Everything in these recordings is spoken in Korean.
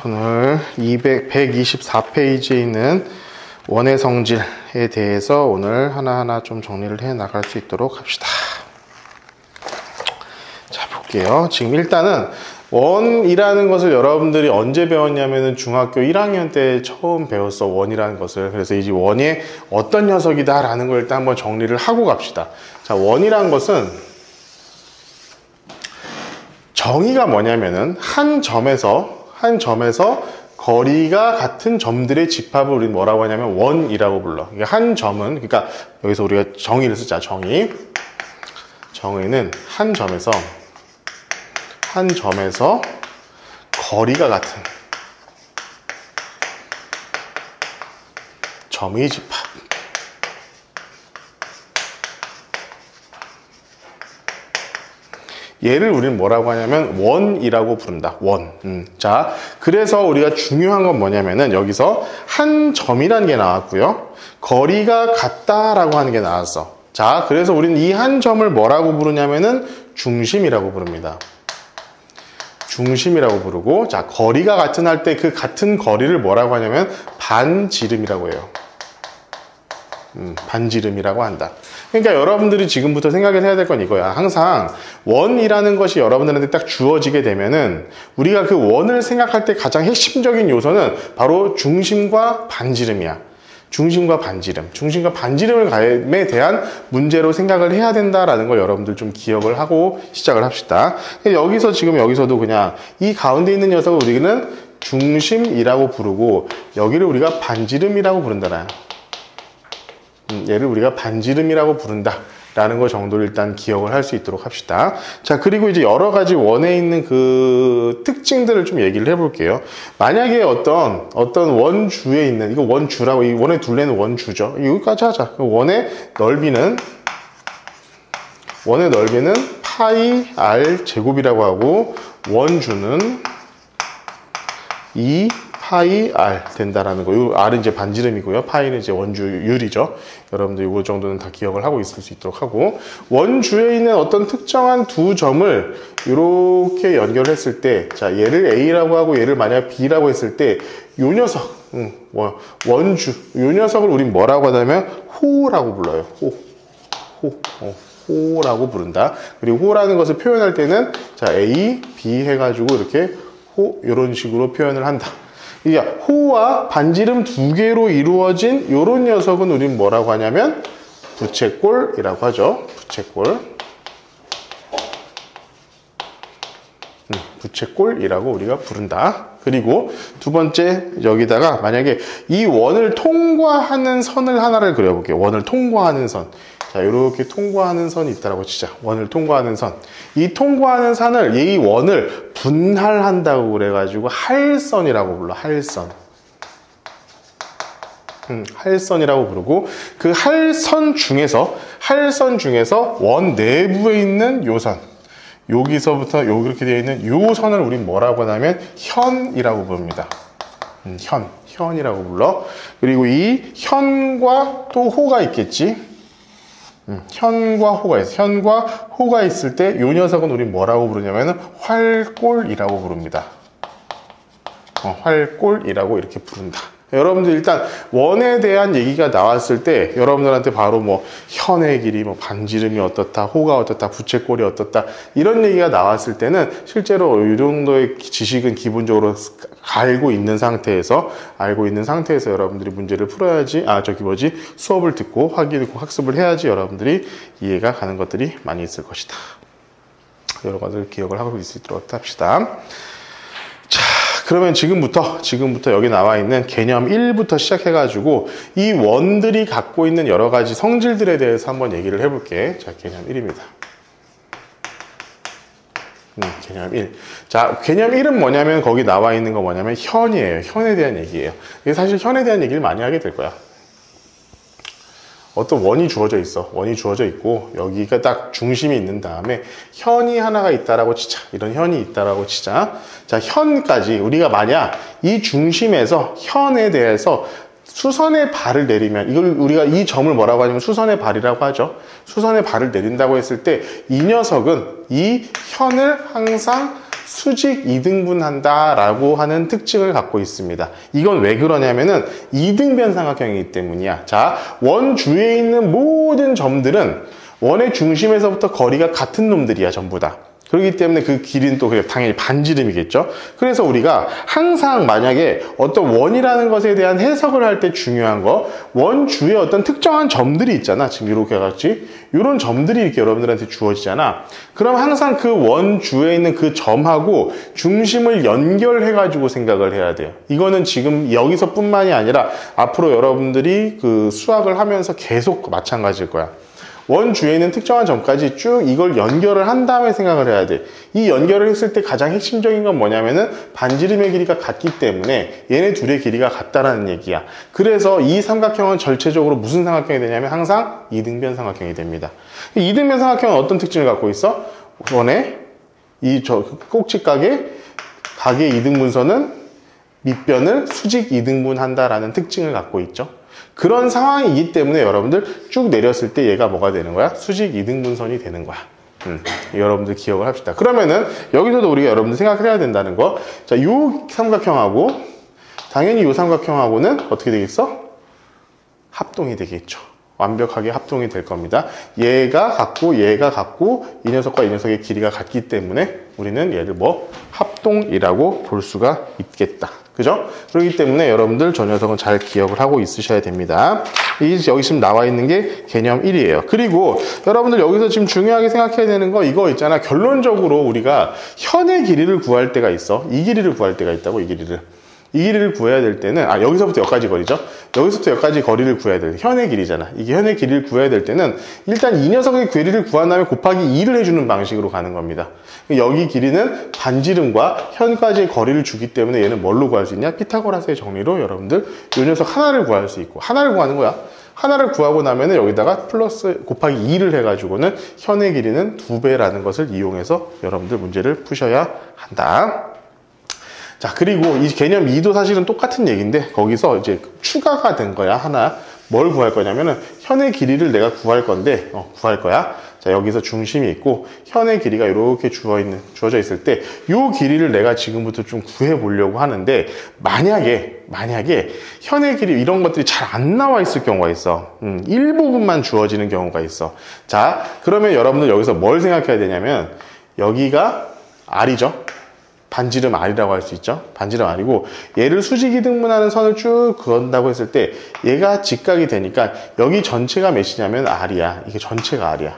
오늘 124페이지에 있는 원의 성질에 대해서 오늘 하나하나 좀 정리를 해 나갈 수 있도록 합시다. 자, 볼게요. 지금 일단은 원이라는 것을 여러분들이 언제 배웠냐면은 중학교 1학년 때 처음 배웠어, 원이라는 것을. 그래서 이제 원이 어떤 녀석이다 라는 걸 일단 한번 정리를 하고 갑시다. 자, 원이라는 것은 정의가 뭐냐면은 한 점에서 거리가 같은 점들의 집합을 우리는 뭐라고 하냐면 원이라고 불러. 한 점은, 그러니까 여기서 우리가 정의를 쓰자. 정의는 한 점에서 거리가 같은 점의 집합. 얘를 우리는 뭐라고 하냐면 원이라고 부른다. 원. 자, 그래서 우리가 중요한 건 뭐냐면은 여기서 한 점이라는 게 나왔고요. 거리가 같다라고 하는 게 나왔어. 자, 그래서 우리는 이 한 점을 뭐라고 부르냐면은 중심이라고 부릅니다. 중심이라고 부르고, 자, 거리가 같은 할 때 그 같은 거리를 뭐라고 하냐면 반지름이라고 해요. 반지름이라고 한다. 그러니까 여러분들이 지금부터 생각을 해야 될 건 이거야. 항상 원이라는 것이 여러분들한테 딱 주어지게 되면은 우리가 그 원을 생각할 때 가장 핵심적인 요소는 바로 중심과 반지름이야. 중심과 반지름에 대한 문제로 생각을 해야 된다라는 걸 여러분들 좀 기억을 하고 시작을 합시다. 여기서도 그냥 이 가운데 있는 녀석을 우리는 중심이라고 부르고 여기를 우리가 반지름이라고 부른다라. 얘를 우리가 반지름이라고 부른다 라는 거 정도를 일단 기억을 할 수 있도록 합시다. 자, 그리고 이제 여러 가지 원에 있는 그 특징들을 좀 얘기를 해볼게요. 만약에 어떤 원주에 있는, 이거 원주라고, 이 원의 둘레는 원주죠. 여기까지 하자. 원의 넓이는 파이 r 제곱이라고 하고, 원주는 2 파이 r 된다라는 거. 요 r은 이제 반지름이고요. 파이는 이제 원주율이죠. 여러분들 이거 정도는 다 기억을 하고 있을 수 있도록 하고, 원주에 있는 어떤 특정한 두 점을 이렇게 연결했을 때, 자, 얘를 A라고 하고 얘를 만약 B라고 했을 때, 요 녀석, 원주, 요 녀석을 우린 뭐라고 하냐면 호라고 불러요. 호라고 부른다. 그리고 호라는 것을 표현할 때는 자, A, B 해가지고 이렇게 호, 이런 식으로 표현을 한다. 이게 호와 반지름 두 개로 이루어진 이런 녀석은 우리는 뭐라고 하냐면 부채꼴이라고 하죠. 부채꼴이라고 우리가 부른다. 그리고 두 번째, 여기다가 만약에 이 원을 통과하는 선을 하나를 그려볼게요. 원을 통과하는 선. 자, 이렇게 통과하는 선이 있다라고 치자. 원을 통과하는 선. 이 통과하는 선을, 이 원을 분할한다고 그래가지고 할선이라고 불러. 할선이라고 부르고, 그 할선 중에서 원 내부에 있는 요 선. 여기서부터 이렇게 되어 있는 요 선을 우린 뭐라고 하냐면 현이라고 부릅니다. 현이라고 불러. 그리고 이 현과 또 호가 있겠지. 현과 호가 있을 때 요 녀석은 우린 뭐라고 부르냐면 활골이라고 부릅니다. 활골이라고 이렇게 부른다. 여러분들 일단 원에 대한 얘기가 나왔을 때 여러분들한테 바로 뭐 현의 길이, 뭐 반지름이 어떻다, 호가 어떻다, 부채꼴이 어떻다 이런 얘기가 나왔을 때는 실제로 이 정도의 지식은 기본적으로 알고 있는 상태에서 여러분들이 문제를 풀어야지, 수업을 듣고 학습을 해야지 여러분들이 이해가 가는 것들이 많이 있을 것이다. 여러 가지를 기억을 하고 있을 수 있도록 합시다. 자, 그러면 지금부터 여기 나와 있는 개념 1부터 시작해가지고 이 원들이 갖고 있는 여러 가지 성질들에 대해서 한번 얘기를 해볼게. 자, 개념 1입니다. 개념 1. 자, 개념 1은 뭐냐면 거기 나와 있는 거 뭐냐면 현이에요. 현에 대한 얘기예요. 사실 현에 대한 얘기를 많이 하게 될 거야. 어떤 원이 주어져 있어. 원이 주어져 있고 여기가 딱 중심이 있는 다음에 현이 하나가 있다라고 치자. 이런 현이 있다라고 치자. 자, 현까지 우리가 만약 이 중심에서 현에 대해서 수선의 발을 내리면, 이걸 우리가 이 점을 뭐라고 하냐면 수선의 발이라고 하죠. 수선의 발을 내린다고 했을 때 이 녀석은 이 현을 항상 수직 이등분한다 라고 하는 특징을 갖고 있습니다. 이건 왜 그러냐면은 이등변 삼각형이기 때문이야. 자, 원 주위에 있는 모든 점들은 원의 중심에서부터 거리가 같은 놈들이야, 전부 다. 그렇기 때문에 그 길이는 또 당연히 반지름이겠죠. 그래서 우리가 항상 만약에 어떤 원이라는 것에 대한 해석을 할 때 중요한 거, 원 주위에 어떤 특정한 점들이 있잖아. 지금 이렇게 같이 이런 점들이 이렇게 여러분들한테 주어지잖아. 그럼 항상 그 원 주위에 있는 그 점하고 중심을 연결해 가지고 생각을 해야 돼요. 이거는 지금 여기서뿐만이 아니라 앞으로 여러분들이 그 수학을 하면서 계속 마찬가지일 거야. 원 주위에 있는 특정한 점까지 쭉 이걸 연결을 한 다음에 생각을 해야 돼. 이 연결을 했을 때 가장 핵심적인 건 뭐냐면은 반지름의 길이가 같기 때문에 얘네 둘의 길이가 같다라는 얘기야. 그래서 이 삼각형은 전체적으로 무슨 삼각형이 되냐면 항상 이등변 삼각형이 됩니다. 이등변 삼각형은 어떤 특징을 갖고 있어? 원의 이 꼭지각의 이등분선은 밑변을 수직 이등분한다라는 특징을 갖고 있죠. 그런 상황이기 때문에 여러분들 쭉 내렸을 때 얘가 뭐가 되는 거야? 수직 이등분선이 되는 거야. 여러분들 기억을 합시다. 그러면은 여기서도 우리가 여러분들 생각해야 된다는 거. 자, 요 삼각형하고 당연히 요 삼각형하고는 어떻게 되겠어? 합동이 되겠죠. 완벽하게 합동이 될 겁니다. 얘가 같고 이 녀석과 이 녀석의 길이가 같기 때문에 우리는 얘를 뭐 합동이라고 볼 수가 있겠다. 그죠? 그렇기 때문에 여러분들 저 녀석은 잘 기억을 하고 있으셔야 됩니다. 여기 지금 나와 있는 게 개념 1이에요. 그리고 여러분들 여기서 지금 중요하게 생각해야 되는 거 이거 있잖아. 결론적으로 우리가 현의 길이를 구할 때가 있어. 이 길이를 구할 때가 있다고, 이 길이를 구해야 될 때는, 여기서부터 여기까지 거리죠? 여기서부터 여기까지 거리를 구해야 돼. 현의 길이잖아. 이게 현의 길이를 구해야 될 때는 일단 이 녀석의 길이를 구한 다음에 곱하기 2를 해주는 방식으로 가는 겁니다. 여기 길이는 반지름과 현까지의 거리를 주기 때문에 얘는 뭘로 구할 수 있냐? 피타고라스의 정리로 여러분들 이 녀석 하나를 구할 수 있고, 하나를 구하는 거야. 하나를 구하고 나면은 여기다가 플러스 곱하기 2를 해가지고는 현의 길이는 2배라는 것을 이용해서 여러분들 문제를 푸셔야 한다. 자, 그리고 이 개념 2도 사실은 똑같은 얘기인데 거기서 이제 추가가 된 거야. 하나. 뭘 구할 거냐면은 현의 길이를 내가 구할 건데 구할 거야. 자, 여기서 중심이 있고 현의 길이가 이렇게 주어져 있을 때 이 길이를 내가 지금부터 좀 구해 보려고 하는데 만약에 현의 길이 이런 것들이 잘 안 나와 있을 경우가 있어. 일부분만 주어지는 경우가 있어. 자, 그러면 여러분들 여기서 뭘 생각해야 되냐면 여기가 R이죠. 반지름 R이라고 할 수 있죠. 반지름 R이고 얘를 수직이등분하는 선을 쭉 그은다고 했을 때 얘가 직각이 되니까 여기 전체가 몇이냐면 R이야. 이게 전체가 R이야.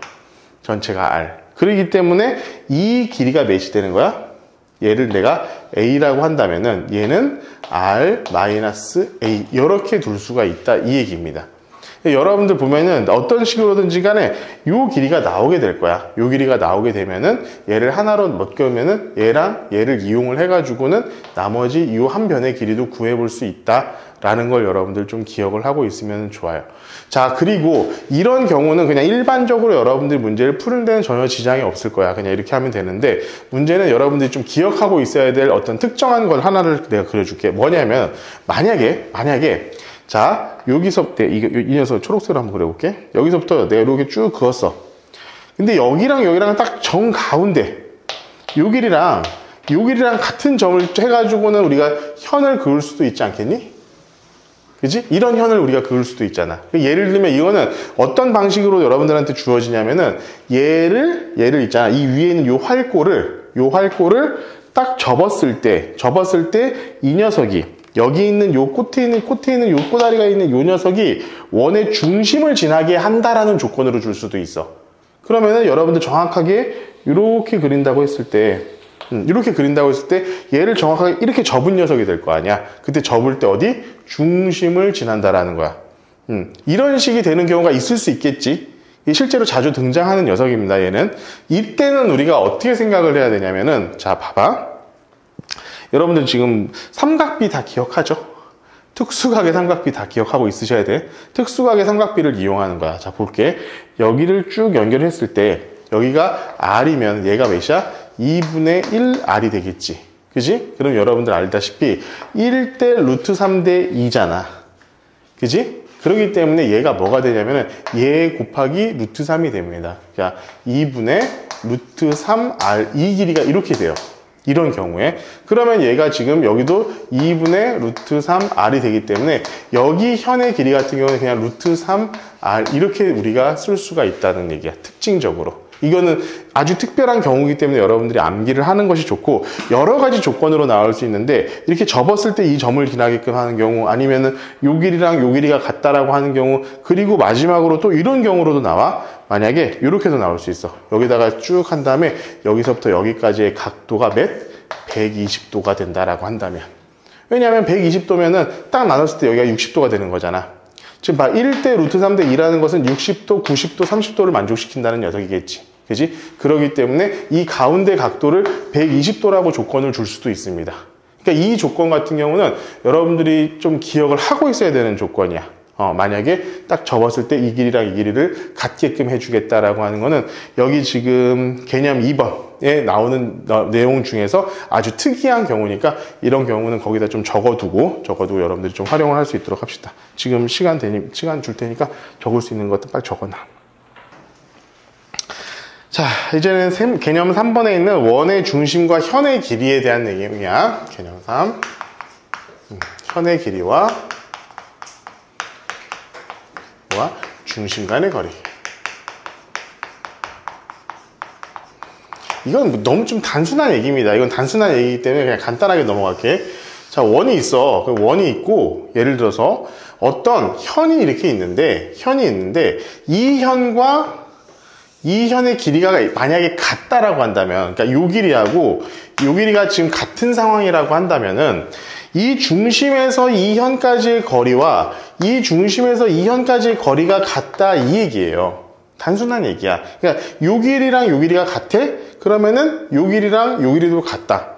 전체가 R. 그렇기 때문에 이 길이가 몇이 되는 거야? 얘를 내가 A라고 한다면은 얘는 R-A 이렇게 둘 수가 있다 이 얘기입니다. 여러분들 보면은 어떤 식으로든지 간에 요 길이가 나오게 될 거야. 요 길이가 나오게 되면은 얘를 하나로 묶으면은 얘랑 얘를 이용을 해가지고는 나머지 요 한 변의 길이도 구해볼 수 있다라는 걸 여러분들 좀 기억을 하고 있으면 좋아요. 자, 그리고 이런 경우는 그냥 일반적으로 여러분들이 문제를 푸는 데는 전혀 지장이 없을 거야. 그냥 이렇게 하면 되는데 문제는 여러분들이 좀 기억하고 있어야 될 어떤 특정한 걸 하나를 내가 그려줄게. 뭐냐면 만약에 자, 여기서부터 이 녀석 초록색으로 한번 그려볼게. 여기서부터 내가 이렇게 쭉 그었어. 근데 여기랑 딱 정 가운데 요 길이랑 같은 점을 해가지고는 우리가 현을 그을 수도 있지 않겠니? 그지? 이런 현을 우리가 그을 수도 있잖아. 예를 들면 이거는 어떤 방식으로 여러분들한테 주어지냐면은 얘를 있잖아. 이 위에 있는 요 활골을 딱 접었을 때 이 녀석이 여기 있는 요 끝에 있는 요 꼬다리가 있는 요 녀석이 원의 중심을 지나게 한다라는 조건으로 줄 수도 있어. 그러면은 여러분들 정확하게 이렇게 그린다고 했을 때 얘를 정확하게 이렇게 접은 녀석이 될 거 아니야. 그때 접을 때 어디? 중심을 지난다라는 거야. 이런 식이 되는 경우가 있을 수 있겠지. 실제로 자주 등장하는 녀석입니다. 얘는. 이때는 우리가 어떻게 생각을 해야 되냐면은 자, 봐봐. 여러분들 지금 삼각비 다 기억하죠? 특수각의 삼각비 다 기억하고 있으셔야 돼. 특수각의 삼각비를 이용하는 거야. 자, 볼게. 여기를 쭉 연결했을 때 여기가 R이면 얘가 몇이야? 2분의 1R이 되겠지. 그지? 그럼 여러분들 알다시피 1대 루트 3대 2잖아. 그지? 그렇기 때문에 얘가 뭐가 되냐면은 얘 곱하기 루트 3이 됩니다. 자, 2분의 루트 3R 이 길이가 이렇게 돼요. 이런 경우에 그러면 얘가 지금 여기도 2분의 루트 3r이 되기 때문에 여기 현의 길이 같은 경우는 그냥 루트 3r 이렇게 우리가 쓸 수가 있다는 얘기야. 특징적으로. 이거는 아주 특별한 경우이기 때문에 여러분들이 암기를 하는 것이 좋고 여러 가지 조건으로 나올 수 있는데 이렇게 접었을 때 이 점을 지나게끔 하는 경우 아니면은 요 길이랑 요 길이가 같다라고 하는 경우 그리고 마지막으로 또 이런 경우로도 나와. 만약에 이렇게도 나올 수 있어. 여기다가 쭉 한 다음에 여기서부터 여기까지의 각도가 몇? 120도가 된다라고 한다면 왜냐하면 120도면은 딱 나눴을 때 여기가 60도가 되는 거잖아. 지금 봐 1대 루트 3대 2라는 것은 60도, 90도, 30도를 만족시킨다는 녀석이겠지. 그지? 그렇기 때문에 이 가운데 각도를 120도라고 조건을 줄 수도 있습니다. 그러니까 이 조건 같은 경우는 여러분들이 좀 기억을 하고 있어야 되는 조건이야. 만약에 딱 접었을 때 이 길이랑 이 길이를 같게끔 해주겠다라고 하는 거는 여기 지금 개념 2번에 나오는 내용 중에서 아주 특이한 경우니까 이런 경우는 거기다 좀 적어두고 여러분들이 좀 활용을 할 수 있도록 합시다. 지금 시간 줄 테니까 적을 수 있는 것도 빨리 적어놔. 자, 이제는 개념 3번에 있는 원의 중심과 현의 길이에 대한 내용이야. 개념 3. 현의 길이와 중심 간의 거리. 이건 너무 좀 단순한 얘기입니다. 이건 단순한 얘기이기 때문에 그냥 간단하게 넘어갈게. 자, 원이 있어. 원이 있고, 예를 들어서 어떤 현이 이렇게 있는데, 이 현과 이 현의 길이가 만약에 같다라고 한다면, 그러니까 요 길이하고 요 길이가 지금 같은 상황이라고 한다면은, 이 중심에서 이 현까지의 거리와 이 중심에서 이 현까지의 거리가 같다 이 얘기예요. 단순한 얘기야. 그러니까 요 길이랑 요 길이가 같아? 그러면은 요 길이랑 요 길이도 같다.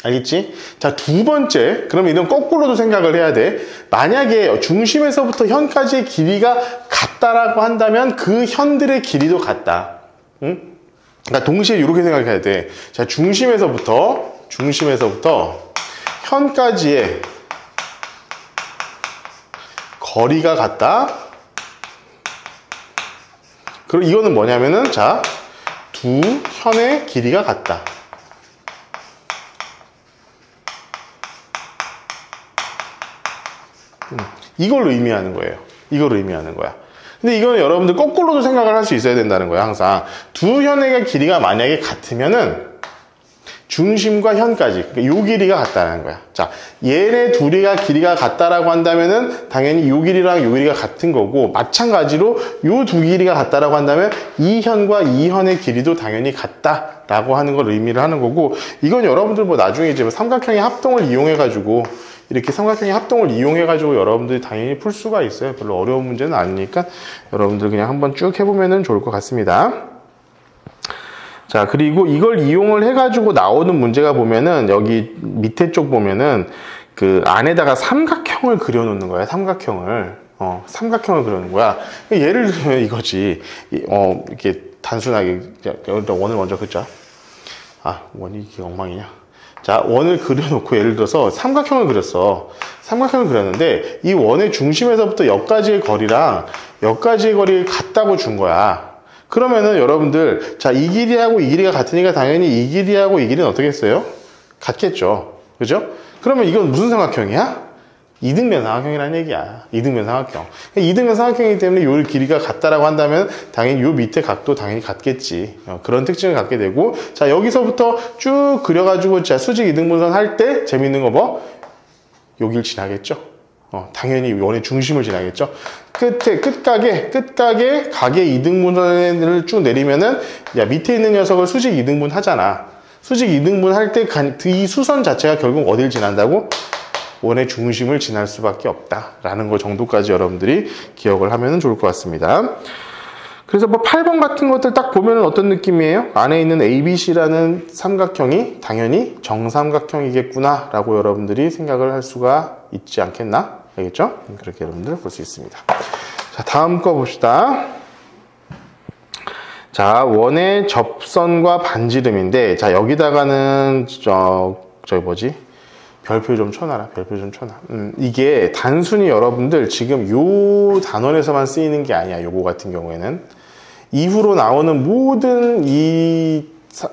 알겠지? 자, 두 번째. 그러면 이런 거꾸로도 생각을 해야 돼. 만약에 중심에서부터 현까지의 길이가 같다라고 한다면 그 현들의 길이도 같다. 응? 그러니까 동시에 이렇게 생각해야 돼. 자, 중심에서부터 현까지의 거리가 같다. 그리고 이거는 뭐냐면은 자, 두 현의 길이가 같다. 이걸로 의미하는 거예요. 이걸로 의미하는 거야. 근데 이거는 여러분들 거꾸로도 생각을 할 수 있어야 된다는 거야. 항상 두 현의 길이가 만약에 같으면은 중심과 현까지, 그러니까 요 길이가 같다는 거야. 자, 얘네 둘이가 길이가 같다라고 한다면은 당연히 요 길이랑 요 길이가 같은 거고, 마찬가지로 요 두 길이가 같다라고 한다면 이 현과 이 현의 길이도 당연히 같다라고 하는 걸 의미를 하는 거고, 이건 여러분들 뭐 나중에 이제 삼각형의 합동을 이용해가지고 이렇게 삼각형의 합동을 이용해가지고 여러분들이 당연히 풀 수가 있어요. 별로 어려운 문제는 아니니까 여러분들 그냥 한번 쭉 해보면 좋을 것 같습니다. 자, 그리고 이걸 이용을 해가지고 나오는 문제가 보면은 여기 밑에 쪽 보면은 그 안에다가 삼각형을 그려놓는 거야. 삼각형을 그려놓는 거야. 예를 들면 이거지. 이렇게 단순하게 원을 먼저 긋자. 원이 이게 엉망이냐. 자, 원을 그려놓고 예를 들어서 삼각형을 그렸어. 삼각형을 그렸는데 이 원의 중심에서부터 여기까지의 거리랑 여기까지의 거리를 같다고 준 거야. 그러면은 여러분들, 자, 이 길이하고 이 길이가 같으니까 당연히 이 길이하고 이 길이는 어떻게 했어요? 같겠죠. 그죠? 그러면 이건 무슨 삼각형이야? 이등변 삼각형이라는 얘기야. 이등변 삼각형. 이등변 삼각형이기 때문에 요 길이가 같다라고 한다면 당연히 요 밑에 각도 당연히 같겠지. 그런 특징을 갖게 되고, 자, 여기서부터 쭉 그려가지고, 자, 수직 이등분선 할 때 재밌는 거 뭐? 여길 지나겠죠? 당연히 원의 중심을 지나겠죠. 끝각에 각의 이등분선을 쭉 내리면은, 야, 밑에 있는 녀석을 수직 이등분 하잖아. 수직 이등분 할 때 이 수선 자체가 결국 어딜 지난다고? 원의 중심을 지날 수밖에 없다라는 거 정도까지 여러분들이 기억을 하면 좋을 것 같습니다. 그래서 뭐 8번 같은 것들 딱 보면은 어떤 느낌이에요? 안에 있는 ABC라는 삼각형이 당연히 정삼각형이겠구나 라고 여러분들이 생각을 할 수가 있지 않겠나? 알겠죠? 그렇게 여러분들 볼 수 있습니다. 자, 다음 거 봅시다. 자, 원의 접선과 반지름인데, 자, 여기다가는 저기 뭐지? 별표 좀 쳐놔라. 별표 좀 쳐놔. 이게 단순히 여러분들 지금 요 단원에서만 쓰이는 게 아니야. 요거 같은 경우에는 이후로 나오는 모든 이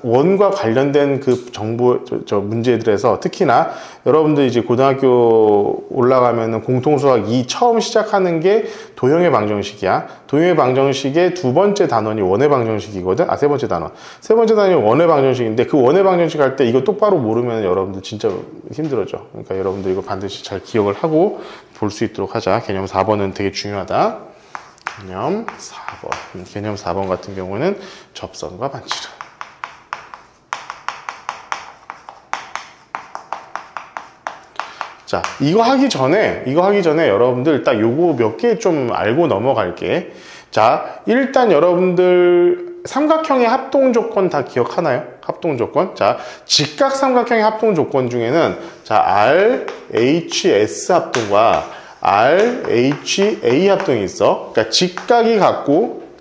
원과 관련된 그 정보 문제들에서 특히나 여러분들 이제 고등학교 올라가면은 공통수학 2 처음 시작하는 게 도형의 방정식이야. 도형의 방정식의 두 번째 단원이 원의 방정식이거든. 세 번째 단원. 세 번째 단원이 원의 방정식인데 그 원의 방정식 할 때 이거 똑바로 모르면 여러분들 진짜 힘들어져. 그러니까 여러분들 이거 반드시 잘 기억을 하고 볼 수 있도록 하자. 개념 4번은 되게 중요하다. 개념 4번. 개념 4번 같은 경우는 접선과 반지름. 자, 이거 하기 전에 여러분들 딱 요거 몇 개 좀 알고 넘어갈게. 자, 일단 여러분들 삼각형의 합동 조건 다 기억하나요? 합동 조건. 자, 직각 삼각형의 합동 조건 중에는 자, RHS 합동과 RHA 합동이 있어. 그러니까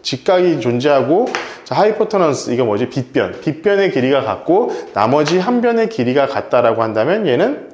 직각이 존재하고 자, 하이포테너스 이거 뭐지? 빗변의 길이가 같고 나머지 한 변의 길이가 같다라고 한다면 얘는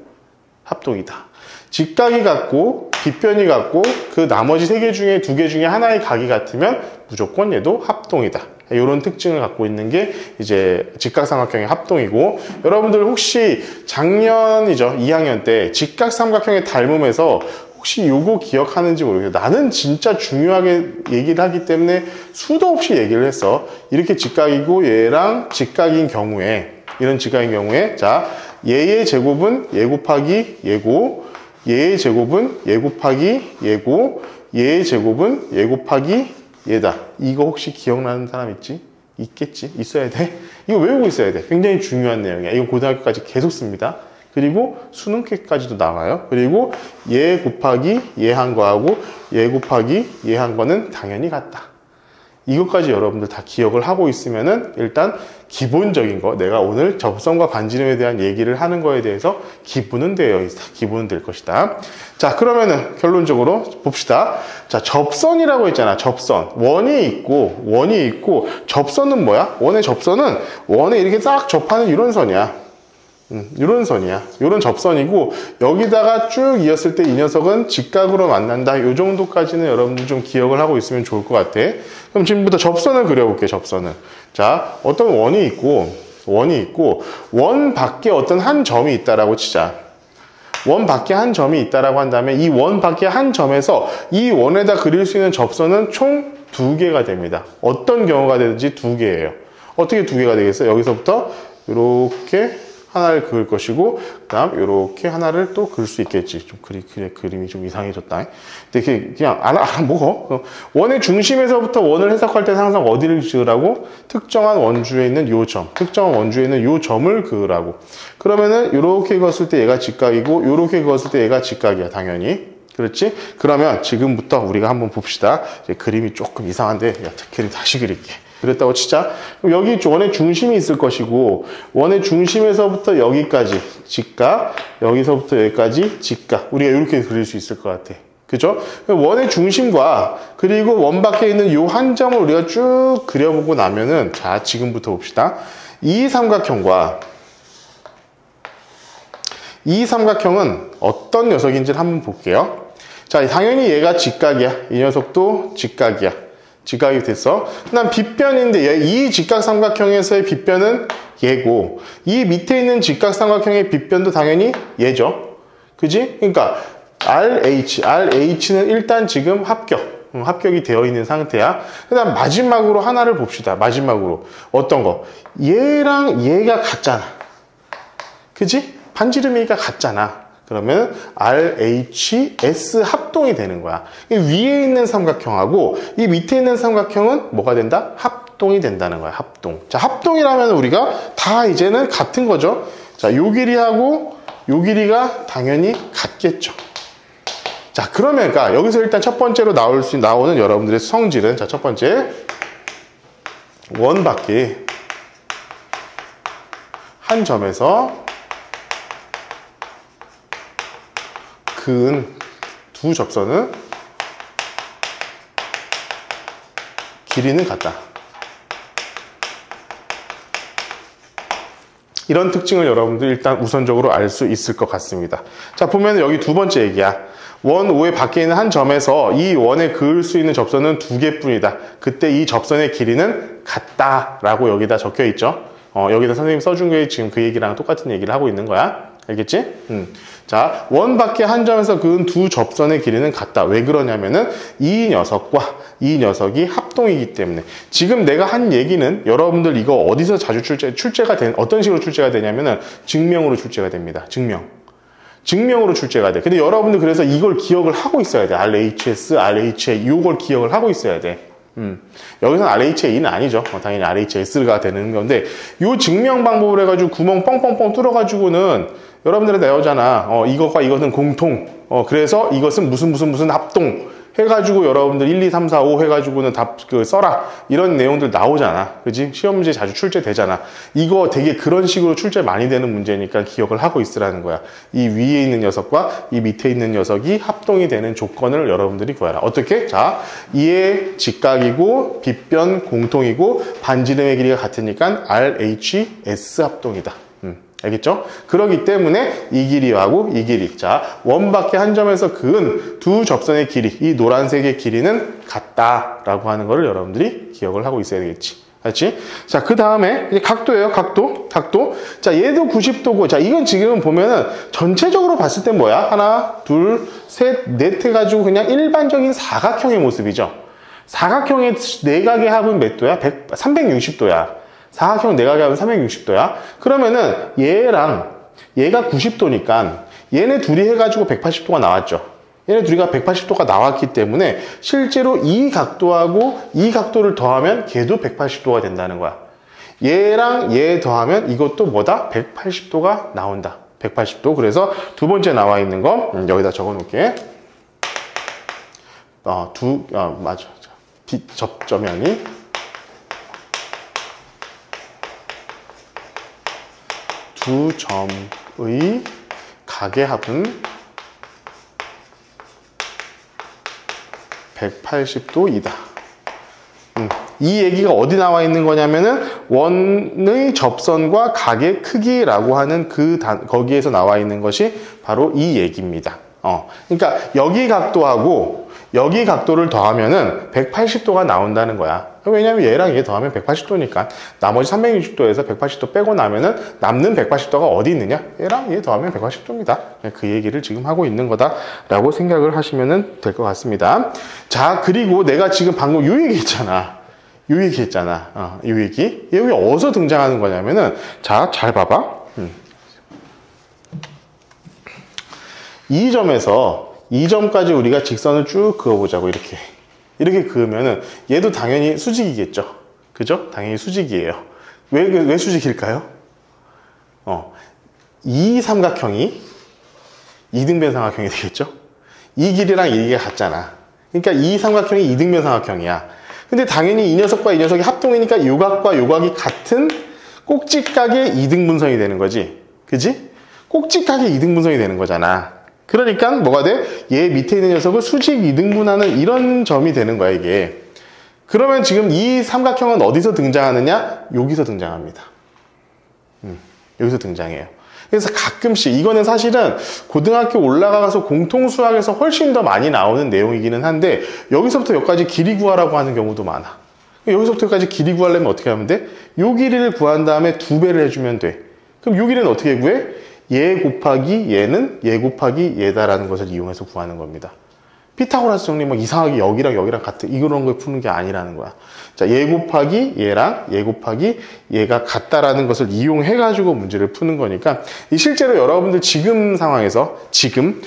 합동이다. 직각이 같고 빗변이 같고 그 나머지 세 개 중에 두 개 중에 하나의 각이 같으면 무조건 얘도 합동이다. 이런 특징을 갖고 있는 게 이제 직각삼각형의 합동이고, 여러분들 혹시 작년이죠 2학년 때 직각삼각형의 닮음에서 혹시 요거 기억하는지 모르겠어요. 나는 진짜 중요하게 얘기를 하기 때문에 수도 없이 얘기를 했어. 이렇게 직각이고 얘랑 직각인 경우에, 이런 직각인 경우에 자, 얘의 제곱은 얘 곱하기 얘고, 얘의 제곱은 얘 곱하기 얘고, 얘의 제곱은 얘 곱하기 얘다. 이거 혹시 기억나는 사람 있지? 있겠지? 있어야 돼? 이거 외우고 있어야 돼. 굉장히 중요한 내용이야. 이거 고등학교까지 계속 씁니다. 그리고 수능캐까지도 나와요. 그리고 얘 곱하기 얘 한 거하고 얘 곱하기 얘 한 거는 당연히 같다. 이것까지 여러분들 다 기억을 하고 있으면은 일단 기본적인 거, 내가 오늘 접선과 반지름에 대한 얘기를 하는 거에 대해서 기본은 기본은 될 것이다. 자, 그러면은 결론적으로 봅시다. 자, 접선이라고 했잖아. 접선. 원이 있고, 접선은 뭐야? 원의 접선은 원에 이렇게 딱 접하는 이런 선이야. 이런 선이야. 이런 접선이고, 여기다가 쭉 이었을 때 이 녀석은 직각으로 만난다. 이 정도까지는 여러분들 좀 기억을 하고 있으면 좋을 것 같아. 그럼 지금부터 접선을 그려볼게, 접선을. 자, 어떤 원이 있고, 원 밖에 어떤 한 점이 있다라고 치자. 원 밖에 한 점이 있다라고 한다면 이 원 밖에 한 점에서 이 원에다 그릴 수 있는 접선은 총 2개가 됩니다. 어떤 경우가 되든지 2개예요. 어떻게 2개가 되겠어요? 여기서부터 이렇게 하나를 그을 것이고, 그 다음 이렇게 하나를 또 그릴 수 있겠지. 좀 그림이 좀 이상해졌다. 근데 그냥 알아먹어. 원의 중심에서부터 원을 해석할 때는 항상 어디를 지으라고? 특정한 원주에 있는 요 점, 특정한 원주에 있는 요 점을 그으라고. 그러면은 이렇게 그었을 때 얘가 직각이고, 이렇게 그었을 때 얘가 직각이야, 당연히. 그렇지? 그러면 지금부터 우리가 한번 봅시다. 이제 그림이 조금 이상한데, 그림 다시 그릴게. 그랬다고 치자. 그럼 여기 원의 중심이 있을 것이고, 원의 중심에서부터 여기까지 직각, 여기서부터 여기까지 직각. 우리가 이렇게 그릴 수 있을 것 같아. 그죠? 원의 중심과 그리고 원 밖에 있는 이 한 점을 우리가 쭉 그려보고 나면은, 자, 지금부터 봅시다. 이 삼각형과 이 삼각형은 어떤 녀석인지를 한번 볼게요. 자, 당연히 얘가 직각이야. 이 녀석도 직각이야. 직각이 됐어. 그다음 빗변인데 이 직각삼각형에서의 빗변은 얘고, 이 밑에 있는 직각삼각형의 빗변도 당연히 얘죠. 그지? 그러니까 RH는 일단 지금 합격이 되어 있는 상태야. 그다음 마지막으로 하나를 봅시다. 마지막으로 어떤 거? 얘랑 얘가 같잖아. 그지? 반지름이가 같잖아. 그러면 RHS 합동이 되는 거야. 위에 있는 삼각형하고 이 밑에 있는 삼각형은 뭐가 된다? 합동이 된다는 거야. 합동. 자, 합동이라면 우리가 다 이제는 같은 거죠. 자, 요 길이하고 요 길이가 당연히 같겠죠. 자, 그러면 여기서 일단 첫 번째로 나오는 여러분들의 성질은, 자, 첫 번째 원 밖에 한 점에서 그은 두 접선은 길이는 같다. 이런 특징을 여러분들 일단 우선적으로 알 수 있을 것 같습니다. 자, 보면 여기 두 번째 얘기야. 원 O의 밖에 있는 한 점에서 이 원에 그을 수 있는 접선은 2개뿐이다. 그때 이 접선의 길이는 같다라고 여기다 적혀 있죠. 여기다 선생님 써준 게 지금 그 얘기랑 똑같은 얘기를 하고 있는 거야. 알겠지? 자, 원 밖에 한 점에서 그은 두 접선의 길이는 같다. 왜 그러냐면은 이 녀석과 이 녀석이 합동이기 때문에. 지금 내가 한 얘기는 여러분들 이거 어디서 자주 출제가 어떤 식으로 출제가 되냐면은 증명으로 출제가 됩니다. 증명으로 출제가 돼. 근데 여러분들 그래서 이걸 기억을 하고 있어야 돼. RHS, RHA 요걸 기억을 하고 있어야 돼. 여기서는 RHA는 아니죠. 당연히 RHS가 되는 건데 요 증명 방법을 해가지고 구멍 뻥뻥뻥 뚫어가지고는 여러분들한테 나오잖아. 이것과 이것은 공통. 그래서 이것은 무슨 합동. 해가지고 여러분들 1, 2, 3, 4, 5 해가지고는 다 써라. 이런 내용들 나오잖아. 그지? 시험 문제 자주 출제되잖아. 이거 되게 그런 식으로 출제 많이 되는 문제니까 기억을 하고 있으라는 거야. 이 위에 있는 녀석과 이 밑에 있는 녀석이 합동이 되는 조건을 여러분들이 구해라. 어떻게? 자, 이의 직각이고 빗변 공통이고 반지름의 길이가 같으니까 RHS 합동이다. 알겠죠? 그렇기 때문에 이 길이하고 이 길이. 자, 원 밖에 한 점에서 그은 두 접선의 길이, 이 노란색의 길이는 같다라고 하는 거를 여러분들이 기억을 하고 있어야 되겠지. 알지? 자, 그 다음에 이제 각도예요. 각도. 자, 얘도 90도고. 자, 이건 지금 보면은 전체적으로 봤을 땐 뭐야? 하나, 둘, 셋, 넷 해가지고 그냥 일반적인 사각형의 모습이죠. 사각형의 내각의 합은 몇 도야? 360도야. 사각형 내각의 합은 360도야. 그러면은 얘랑 얘가 90도니까 얘네 둘이 해가지고 180도가 나왔죠. 얘네 둘이가 180도가 나왔기 때문에 실제로 이 각도하고 이 각도를 더하면 걔도 180도가 된다는 거야. 얘랑 얘 더하면 이것도 뭐다? 180도가 나온다. 180도. 그래서 두 번째 나와 있는 거 여기다 적어 놓을게. 맞아. 접점면이 두 점의 각의 합은 180도이다. 이 얘기가 어디 나와 있는 거냐면은 원의 접선과 각의 크기라고 하는 거기에서 나와 있는 것이 바로 이 얘기입니다. 그러니까 여기 각도하고 여기 각도를 더하면은 180도가 나온다는 거야. 왜냐면 얘랑 얘 더하면 180도니까 나머지 360도에서 180도 빼고 나면은 남는 180도가 어디 있느냐? 얘랑 얘 더하면 180도입니다. 그 얘기를 지금 하고 있는 거다라고 생각을 하시면 될 것 같습니다. 자, 그리고 내가 지금 방금 요 얘기 했잖아. 요 얘기. 여기 어디서 등장하는 거냐면은 자, 잘 봐봐. 이 점에서 이 점까지 우리가 직선을 쭉 그어보자고. 이렇게 그으면은 얘도 당연히 수직이겠죠. 그죠? 당연히 수직이에요. 왜 수직일까요? 이 삼각형이 이등변 삼각형이 되겠죠? 이 길이랑 이 길이가 같잖아. 그러니까 이 삼각형이 이등변 삼각형이야. 근데 당연히 이 녀석과 이 녀석이 합동이니까 요각과 요각이 같은 꼭지각의 이등분선이 되는 거지. 그지? 꼭지각의 이등분선이 되는 거잖아. 그러니까 뭐가 돼? 얘 밑에 있는 녀석을 수직 이등분하는 이런 점이 되는 거야, 이게. 그러면 지금 이 삼각형은 어디서 등장하느냐? 여기서 등장합니다. 여기서 등장해요. 그래서 가끔씩 이거는 사실은 고등학교 올라가서 공통수학에서 훨씬 더 많이 나오는 내용이기는 한데 여기서부터 여기까지 길이 구하라고 하는 경우도 많아. 여기서부터 여기까지 길이 구하려면 어떻게 하면 돼? 요 길이를 구한 다음에 2배를 해주면 돼. 그럼 요 길이는 어떻게 구해? 얘 곱하기 얘는 얘 곱하기 얘다라는 것을 이용해서 구하는 겁니다. 피타고라스 정리 막 이상하게 여기랑 같은 이런 걸 푸는 게 아니라는 거야. 자, 얘 곱하기 얘랑 얘 곱하기 얘가 같다라는 것을 이용해 가지고 문제를 푸는 거니까 실제로 여러분들 지금 상황에서 지금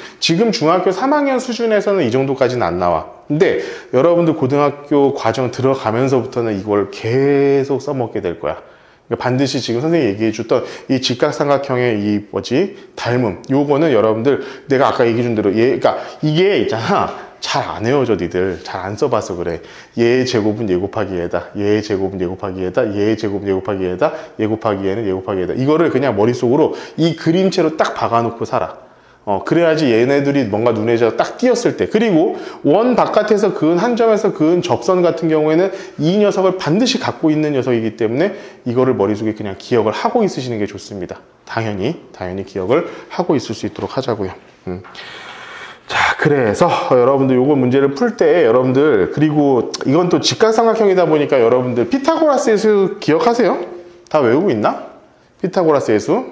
중학교 3학년 수준에서는 이 정도까지는 안 나와. 근데 여러분들 고등학교 과정 들어가면서부터는 이걸 계속 써먹게 될 거야. 그러니까 반드시 지금 선생님이 얘기해 줬던 이 직각삼각형의 닮음. 요거는 여러분들 내가 아까 얘기해 준 대로 그러니까 이게 있잖아. 잘 안 외워져, 니들. 잘 안 써봐서 그래. 얘 제곱은 얘 곱하기 얘다. 얘 제곱은 얘 곱하기 얘다. 얘 제곱은 얘 곱하기 얘다. 얘 곱하기 얘는 얘 곱하기 얘다. 이거를 그냥 머릿속으로 이 그림체로 딱 박아놓고 살아. 그래야지 얘네들이 뭔가 눈에 딱 띄었을 때. 그리고 원 바깥에서 그은 한 점에서 그은 접선 같은 경우에는 이 녀석을 반드시 갖고 있는 녀석이기 때문에 이거를 머릿속에 그냥 기억을 하고 있으시는 게 좋습니다. 당연히 기억을 하고 있을 수 있도록 하자고요. 자, 그래서 여러분들 요거 문제를 풀 때 여러분들 그리고 이건 또 직각삼각형이다 보니까 여러분들 피타고라스에서 기억하세요? 다 외우고 있나? 피타고라스의 수.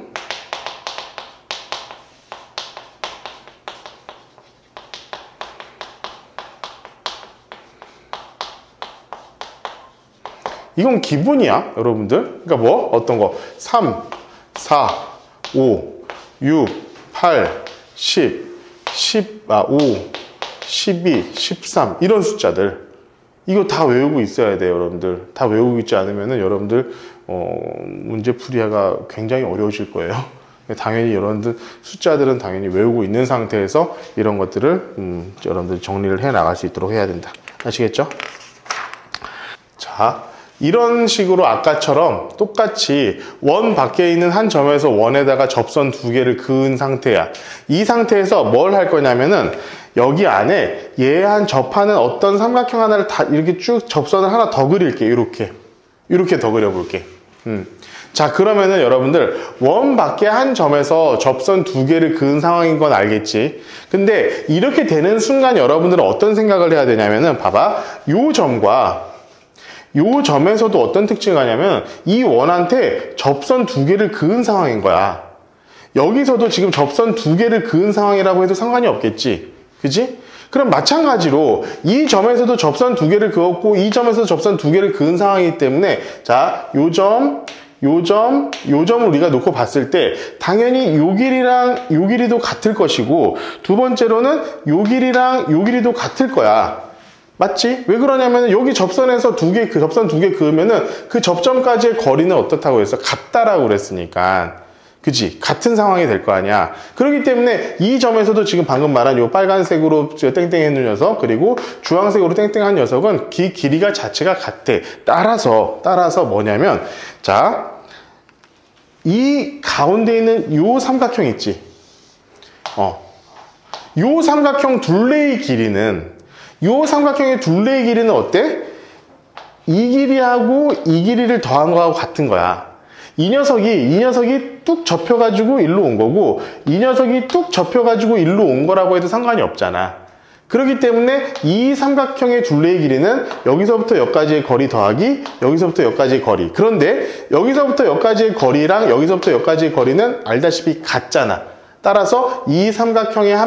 이건 기본이야, 여러분들. 그러니까 뭐? 어떤 거? 3, 4, 5, 6, 8, 10, 5, 12, 13 이런 숫자들. 이거 다 외우고 있어야 돼요, 여러분들. 다 외우고 있지 않으면은 여러분들 문제풀이가 굉장히 어려우실 거예요. 당연히 여러분들 숫자들은 당연히 외우고 있는 상태에서 이런 것들을 여러분들 정리를 해 나갈 수 있도록 해야 된다. 아시겠죠? 자, 이런 식으로 아까처럼 똑같이 원 밖에 있는 한 점에서 원에다가 접선 두 개를 그은 상태야. 이 상태에서 뭘 할 거냐면은 여기 안에 얘한 접하는 어떤 삼각형 하나를 다 이렇게 쭉 접선을 하나 더 그릴게. 이렇게 더 그려볼게. 자, 그러면은 여러분들 원 밖에 한 점에서 접선 두 개를 그은 상황인 건 알겠지? 근데 이렇게 되는 순간 여러분들은 어떤 생각을 해야 되냐면은 봐봐. 요 점과 요 점에서도 어떤 특징이 가냐면 이 원한테 접선 두 개를 그은 상황인 거야. 여기서도 지금 접선 두 개를 그은 상황이라고 해도 상관이 없겠지. 그지? 그럼 마찬가지로 이 점에서도 접선 두 개를 그었고 이 점에서도 접선 두 개를 그은 상황이기 때문에 자, 요 점을 우리가 놓고 봤을 때 당연히 요 길이랑 요 길이도 같을 것이고 두 번째로는 요 길이랑 요 길이도 같을 거야. 맞지? 왜 그러냐면 여기 접선에서 접선 두 개 그으면은 그 접점까지의 거리는 어떻다고 했어? 같다라고 그랬으니까. 그지? 같은 상황이 될 거 아니야. 그렇기 때문에 이 점에서도 지금 방금 말한 요 빨간색으로 땡땡한 녀석 그리고 주황색으로 땡땡한 녀석은 길이가 자체가 같대. 따라서 뭐냐면 자, 이 가운데 있는 요 삼각형 있지? 요 삼각형 둘레의 길이는 요 삼각형의 둘레의 길이는 어때? 이 길이하고 이 길이를 더한 거하고 같은 거야. 이 녀석이 뚝 접혀가지고 일로 온 거고 이 녀석이 뚝 접혀가지고 일로 온 거라고 해도 상관이 없잖아. 그렇기 때문에 이 삼각형의 둘레의 길이는 여기서부터 여기까지의 거리 더하기 여기서부터 여기까지의 거리. 그런데 여기서부터 여기까지의 거리랑 여기서부터 여기까지의 거리는 알다시피 같잖아. 따라서 이 삼각형의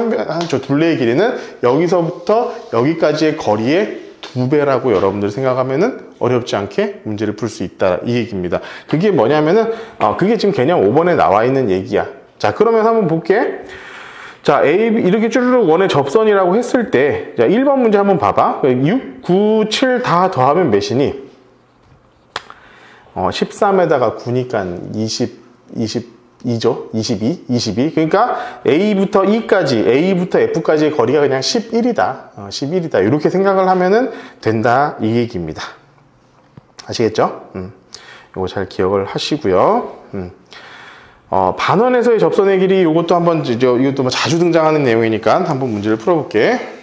저 둘레의 길이는 여기서부터 여기까지의 거리의 2배라고 여러분들 생각하면은 어렵지 않게 문제를 풀 수 있다 이 얘기입니다. 그게 뭐냐면은 그게 지금 개념 5번에 나와 있는 얘기야. 자, 그러면 한번 볼게. 자, A 이렇게 쭈르륵 원의 접선이라고 했을 때 자, 1번 문제 한번 봐봐. 6, 9, 7 다 더하면 몇이니? 13에다가 9니까 22죠. 22. 그러니까 A부터 E까지, A부터 F까지의 거리가 그냥 11이다. 11이다. 이렇게 생각을 하면은 된다. 이 얘기입니다. 아시겠죠? 이거 잘 기억을 하시고요. 반원에서의 접선의 길이 이것도 한번, 이것도 뭐 자주 등장하는 내용이니까 한번 문제를 풀어볼게.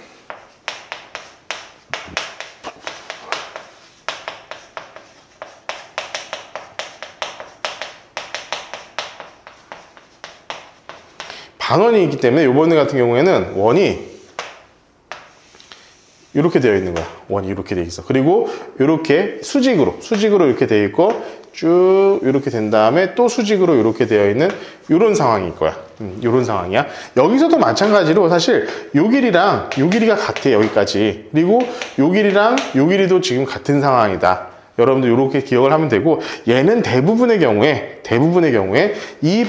반원이 있기 때문에 이번 같은 경우에는 원이 이렇게 되어 있는 거야. 원이 이렇게 되어 있어. 그리고 이렇게 수직으로 이렇게 되어 있고 쭉 이렇게 된 다음에 또 수직으로 이렇게 되어 있는 이런 상황일 거야. 이런 상황이야. 여기서도 마찬가지로 사실 요 길이랑 요 길이가 같아. 여기까지. 그리고 요 길이랑 요 길이도 지금 같은 상황이다. 여러분들 이렇게 기억을 하면 되고 얘는 대부분의 경우에 이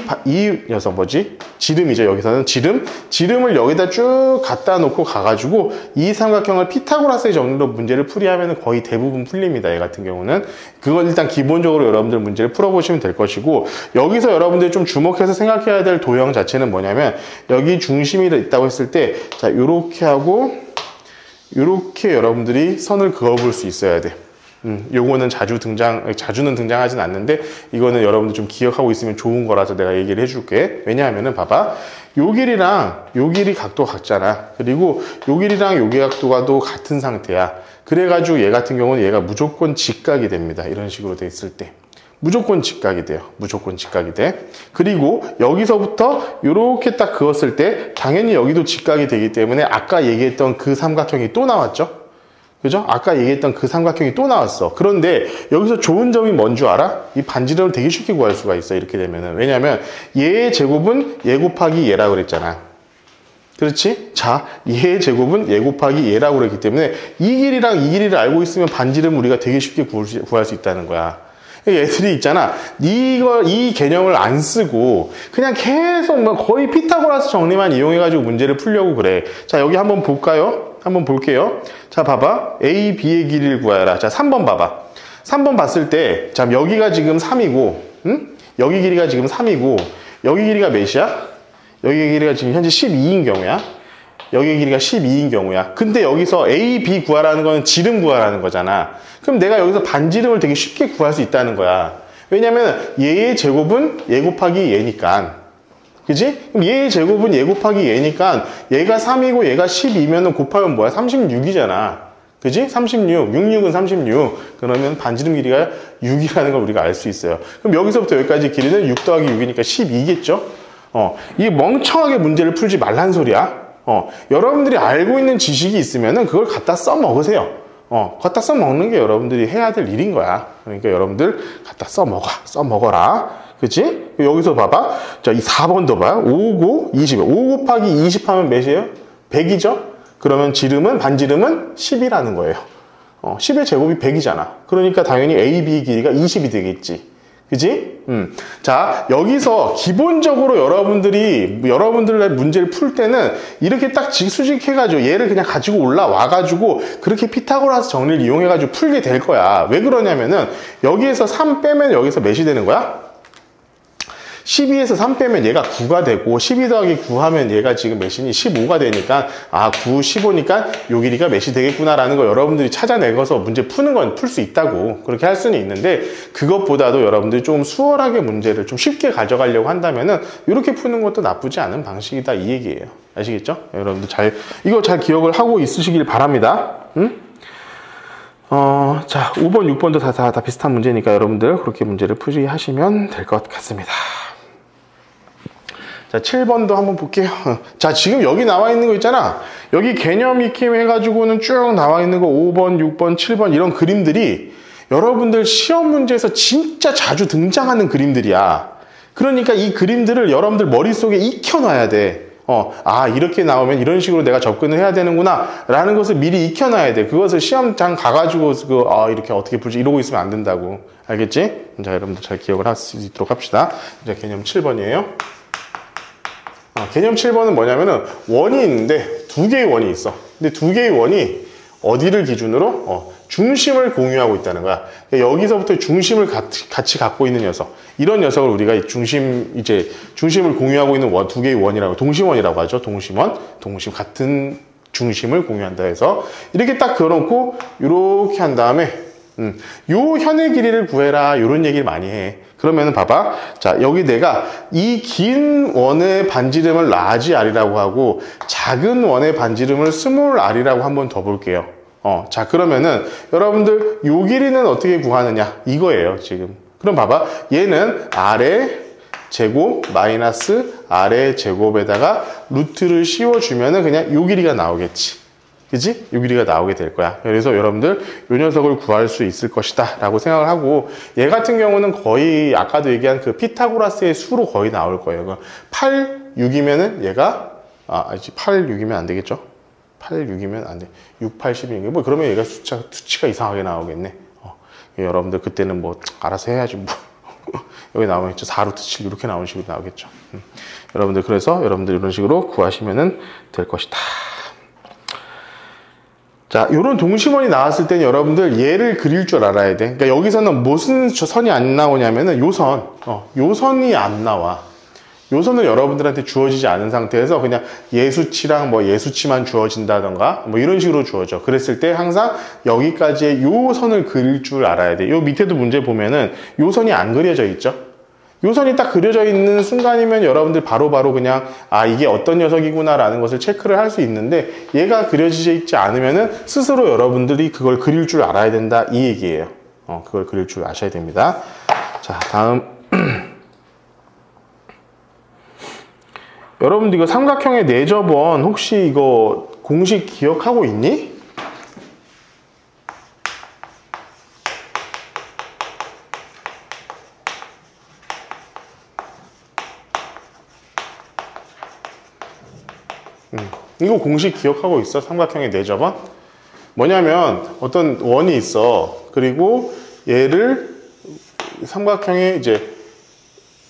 녀석 뭐지? 지름이죠. 여기서는 지름을 여기다 쭉 갖다 놓고 가가지고 이 삼각형을 피타고라스의 정리로 문제를 풀이하면 거의 대부분 풀립니다. 얘 같은 경우는 그건 일단 기본적으로 여러분들 문제를 풀어보시면 될 것이고 여기서 여러분들이 좀 주목해서 생각해야 될 도형 자체는 뭐냐면 여기 중심이 있다고 했을 때 자 요렇게 하고 요렇게 여러분들이 선을 그어볼 수 있어야 돼. 요거는 자주는 등장하진 않는데 이거는 여러분들 좀 기억하고 있으면 좋은 거라서 내가 얘기를 해줄게. 왜냐하면은 봐봐. 요 길이랑 요 길이 각도가 같잖아. 그리고 요 길이랑 요 각도가 또 같은 상태야. 그래가지고 얘 같은 경우는 얘가 무조건 직각이 됩니다. 이런 식으로 돼 있을 때. 무조건 직각이 돼요. 무조건 직각이 돼. 그리고 여기서부터 요렇게 딱 그었을 때 당연히 여기도 직각이 되기 때문에 아까 얘기했던 그 삼각형이 또 나왔죠. 그죠? 아까 얘기했던 그 삼각형이 또 나왔어. 그런데 여기서 좋은 점이 뭔 줄 알아? 이 반지름을 되게 쉽게 구할 수가 있어. 이렇게 되면은. 왜냐면 얘의 제곱은 얘 곱하기 얘라고 그랬잖아. 그렇지? 자, 얘의 제곱은 얘 곱하기 얘라고 그랬기 때문에 이 길이랑 이 길이를 알고 있으면 반지름을 우리가 되게 쉽게 구할 수 있다는 거야. 얘들이 있잖아. 이 개념을 안 쓰고 그냥 계속 뭐 거의 피타고라스 정리만 이용해가지고 문제를 풀려고 그래. 자, 여기 한번 볼까요? 한번 볼게요. 자, 봐봐. A, B의 길이를 구하라. 자, 3번 봐봐. 3번 봤을 때, 자, 여기가 지금 3이고, 응? 여기 길이가 지금 3이고, 여기 길이가 몇이야? 여기 길이가 지금 현재 12인 경우야. 여기 길이가 12인 경우야. 근데 여기서 A, B 구하라는 거는 지름 구하라는 거잖아. 그럼 내가 여기서 반지름을 되게 쉽게 구할 수 있다는 거야. 왜냐면 얘의 제곱은 얘 곱하기 얘니까. 그지? 그럼 얘의 제곱은 얘 곱하기 얘니까 얘가 3이고 얘가 12면은 곱하면 뭐야? 36이잖아. 그지? 36. 66은 36. 그러면 반지름 길이가 6이라는 걸 우리가 알 수 있어요. 그럼 여기서부터 여기까지 길이는 6 더하기 6이니까 12겠죠? 이 멍청하게 문제를 풀지 말란 소리야. 여러분들이 알고 있는 지식이 있으면은 그걸 갖다 써먹으세요. 갖다 써먹는 게 여러분들이 해야 될 일인 거야. 그러니까 여러분들 갖다 써먹어라. 그치? 여기서 봐봐. 자, 이 4번도 봐요. 5고 20. 5 곱하기 20 하면 몇이에요? 100이죠? 그러면 반지름은 10이라는 거예요. 10의 제곱이 100이잖아. 그러니까 당연히 AB 길이가 20이 되겠지. 그지? 자, 여기서 기본적으로 여러분들의 문제를 풀 때는 이렇게 딱 수직해가지고 얘를 그냥 가지고 올라와가지고 그렇게 피타고라스 정리를 이용해가지고 풀게 될 거야. 왜 그러냐면은 여기에서 3 빼면 여기서 몇이 되는 거야? 12에서 3 빼면 얘가 9가 되고 12 더하기 9 하면 얘가 지금 몇이니? 15가 되니까 9, 15니까 요 길이가 몇이 되겠구나라는 거 여러분들이 찾아내서 문제 푸는 건 풀 수 있다고 그렇게 할 수는 있는데 그것보다도 여러분들이 좀 수월하게 문제를 좀 쉽게 가져가려고 한다면은 이렇게 푸는 것도 나쁘지 않은 방식이다 이 얘기예요. 아시겠죠? 여러분들 이거 잘 기억을 하고 있으시길 바랍니다. 응? 자, 5번, 6번도 다 비슷한 문제니까 여러분들 그렇게 문제를 풀이하시면 될 것 같습니다. 자, 7번도 한번 볼게요. 자, 지금 여기 나와 있는 거 있잖아. 여기 개념 익힘 해가지고는 쭉 나와 있는 거 5번, 6번, 7번 이런 그림들이 여러분들 시험 문제에서 진짜 자주 등장하는 그림들이야. 그러니까 이 그림들을 여러분들 머릿속에 익혀놔야 돼. 이렇게 나오면 이런 식으로 내가 접근을 해야 되는구나 라는 것을 미리 익혀놔야 돼. 그것을 시험장 가가지고 이렇게 어떻게 풀지 이러고 있으면 안 된다고. 알겠지? 자, 여러분들 잘 기억을 할 수 있도록 합시다. 이제 개념 7번이에요. 개념 7번은 뭐냐면은 원이 있는데 두 개의 원이 있어. 근데 두 개의 원이 어디를 기준으로? 중심을 공유하고 있다는 거야. 그러니까 여기서부터 중심을 같이 갖고 있는 녀석. 이런 녀석을 우리가 중심을 공유하고 있는 두 개의 원이라고, 동심원이라고 하죠. 동심 같은 중심을 공유한다 해서 이렇게 딱 그어놓고 이렇게 한 다음에 요 현의 길이를 구해라 이런 얘기를 많이 해. 그러면은 봐봐. 자, 여기 내가 이 긴 원의 반지름을 라지 R이라고 하고 작은 원의 반지름을 스몰 R이라고 한번 더 볼게요. 자, 그러면은 여러분들 요 길이는 어떻게 구하느냐 이거예요 지금. 그럼 봐봐. 얘는 R의 제곱 마이너스 R의 제곱에다가 루트를 씌워주면은 그냥 요 길이가 나오겠지. 그지? 요 길이가 나오게 될 거야. 그래서 여러분들 요 녀석을 구할 수 있을 것이다 라고 생각을 하고, 얘 같은 경우는 거의 아까도 얘기한 그 피타고라스의 수로 거의 나올 거예요. 8, 6이면은 얘가 8, 6이면 안 되겠죠? 8, 6이면 안 돼. 6, 8, 12. 뭐 그러면 얘가 수치가 이상하게 나오겠네. 여러분들 그때는 뭐 알아서 해야지 뭐. 여기 나오면 4루트 7 이렇게 나오는 식으로 나오겠죠. 여러분들 그래서 여러분들 이런 식으로 구하시면 될 것이다. 자, 요런 동심원이 나왔을 때는 여러분들 얘를 그릴 줄 알아야 돼. 그러니까 여기서는 무슨 선이 안 나오냐면은 요 선이 안 나와. 요 선은 여러분들한테 주어지지 않은 상태에서 그냥 예수치랑 예수치만 주어진다던가 이런 식으로 주어져. 그랬을 때 항상 여기까지의 요 선을 그릴 줄 알아야 돼. 요 밑에도 문제 보면은 요 선이 안 그려져 있죠. 요 선이 딱 그려져 있는 순간이면 여러분들 바로바로 그냥 이게 어떤 녀석이구나 라는 것을 체크를 할 수 있는데, 얘가 그려지지 있지 않으면은 스스로 여러분들이 그걸 그릴 줄 알아야 된다 이 얘기예요. 그걸 그릴 줄 아셔야 됩니다. 자, 다음 여러분들 이거 삼각형의 내접원 혹시 이거 공식 기억하고 있니? 이거 공식 기억하고 있어? 삼각형의 내접원? 뭐냐면 어떤 원이 있어. 그리고 얘를 삼각형의 이제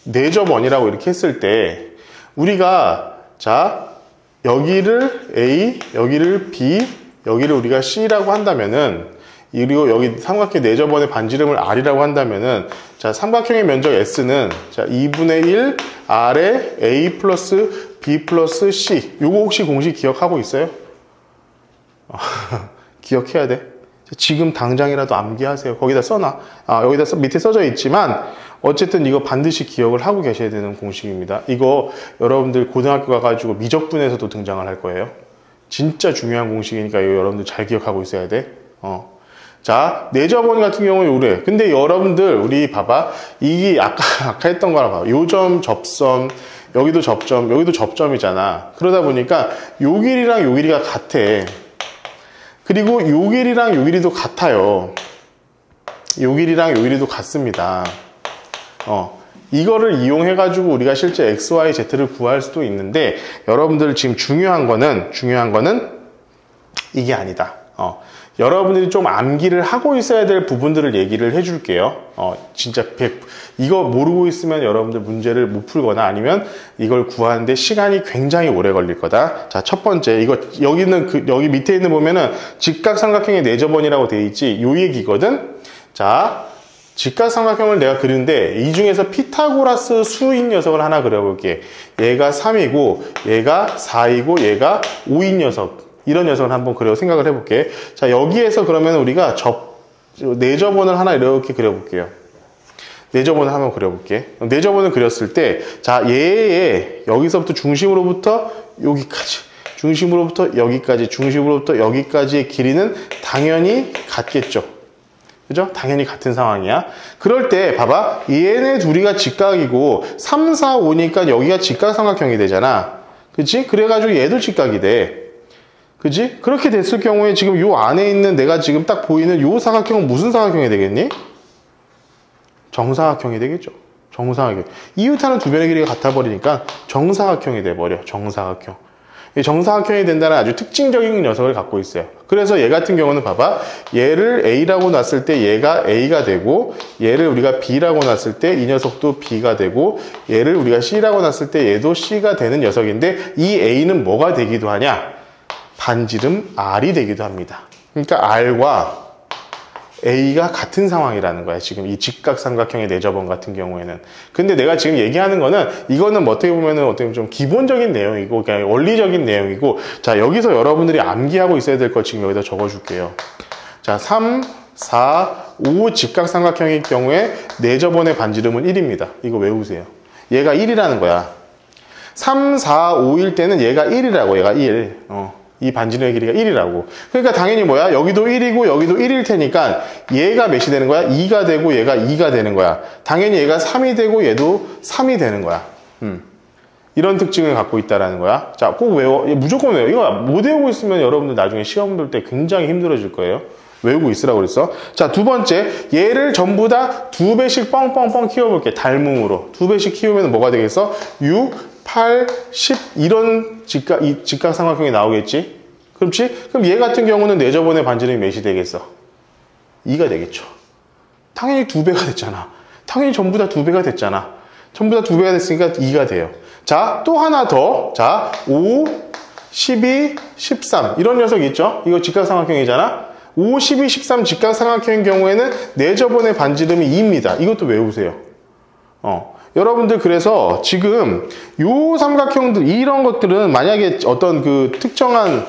내접원이라고 이렇게 했을 때 우리가 자 여기를 A, 여기를 B, 여기를 우리가 C라고 한다면은 그리고 여기 삼각형 내접원의 반지름을 R이라고 한다면은 자 삼각형의 면적 S는 자 2분의 1 R에 A 플러스 B 플러스 C 요거 혹시 공식 기억하고 있어요? 기억해야 돼. 지금 당장이라도 암기하세요. 거기다 써놔. 여기다 밑에 써져 있지만 어쨌든 이거 반드시 기억을 하고 계셔야 되는 공식입니다. 이거 여러분들 고등학교 가가지고 미적분에서도 등장을 할 거예요. 진짜 중요한 공식이니까 이거 여러분들 잘 기억하고 있어야 돼. 자, 내접원 같은 경우에 요래. 근데 여러분들 우리 봐봐. 이게 아까 했던 거랑 봐봐. 요점, 접점, 여기도 접점, 여기도 접점이잖아. 그러다 보니까 요 길이랑 요 길이가 같아. 그리고 요 길이랑 요 길이도 같아요. 요 길이랑 요 길이도 같습니다. 이거를 이용해 가지고 우리가 실제 x, y, z를 구할 수도 있는데 여러분들 지금 중요한 거는 이게 아니다. 여러분들이 좀 암기를 하고 있어야 될 부분들을 얘기를 해줄게요. 진짜 이거 모르고 있으면 여러분들 문제를 못 풀거나 아니면 이걸 구하는데 시간이 굉장히 오래 걸릴 거다. 자, 첫 번째, 이거 여기는 여기 밑에 있는 보면은 직각삼각형의 내접원이라고 되어 있지. 요 얘기거든. 자, 직각삼각형을 내가 그리는데 이 중에서 피타고라스 수인 녀석을 하나 그려볼게. 얘가 3이고 얘가 4이고 얘가 5인 녀석. 이런 녀석을 한번 생각을 해볼게. 자, 여기에서 그러면 우리가 내접원을 하나 이렇게 그려볼게요. 내접원을 한번 그려볼게. 내접원을 그렸을 때, 자, 얘의 여기서부터 중심으로부터 여기까지, 중심으로부터 여기까지, 중심으로부터 여기까지의 길이는 당연히 같겠죠. 그죠? 당연히 같은 상황이야. 그럴 때, 봐봐. 얘네 둘이가 직각이고, 3, 4, 5니까 여기가 직각삼각형이 되잖아. 그치? 그래가지고 얘도 직각이 돼. 그지? 그렇게 됐을 경우에 지금 요 안에 있는 내가 지금 딱 보이는 요 사각형은 무슨 사각형이 되겠니? 정사각형이 되겠죠. 정사각형. 이웃하는 두 변의 길이가 같아 버리니까 정사각형이 돼버려. 정사각형. 이 정사각형이 된다는 아주 특징적인 녀석을 갖고 있어요. 그래서 얘 같은 경우는 봐봐. 얘를 A라고 놨을 때 얘가 A가 되고 얘를 우리가 B라고 놨을 때 이 녀석도 B가 되고 얘를 우리가 C라고 놨을 때 얘도 C가 되는 녀석인데 이 A는 뭐가 되기도 하냐? 반지름 R이 되기도 합니다. 그러니까 R과 A가 같은 상황이라는 거야. 지금 이 직각삼각형의 내접원 같은 경우에는. 근데 내가 지금 얘기하는 거는 이거는 어떻게 보면 좀 기본적인 내용이고 그냥 원리적인 내용이고 자 여기서 여러분들이 암기하고 있어야 될 걸 지금 여기다 적어줄게요. 자 3, 4, 5 직각삼각형일 경우에 내접원의 반지름은 1입니다. 이거 외우세요. 얘가 1이라는 거야. 3, 4, 5일 때는 얘가 1이라고 얘가 1. 이 반지름의 길이가 1이라고. 그러니까 당연히 뭐야? 여기도 1이고 여기도 1일 테니까 얘가 몇이 되는 거야? 2가 되고 얘가 2가 되는 거야. 당연히 얘가 3이 되고 얘도 3이 되는 거야. 이런 특징을 갖고 있다라는 거야. 자, 꼭 외워. 무조건 외워. 이거 못 외우고 있으면 여러분들 나중에 시험 볼 때 굉장히 힘들어질 거예요. 외우고 있으라고 그랬어. 자, 두 번째. 얘를 전부 다 2배씩 뻥뻥뻥 키워볼게. 닮음으로. 2배씩 키우면 뭐가 되겠어? 6, 8, 10 이런 직각삼각형이 나오겠지? 그렇지? 그럼 얘 같은 경우는 내접원의 반지름이 몇이 되겠어? 2가 되겠죠. 당연히 2배가 됐잖아. 당연히 전부 다 2배가 됐잖아. 전부 다 2배가 됐으니까 2가 돼요. 자, 또 하나 더. 자, 5, 12, 13 이런 녀석 있죠? 이거 직각삼각형이잖아? 5, 12, 13 직각삼각형인 경우에는 내접원의 반지름이 2입니다. 이것도 외우세요. 여러분들 그래서 지금 요 삼각형들 이런 것들은 만약에 어떤 그 특정한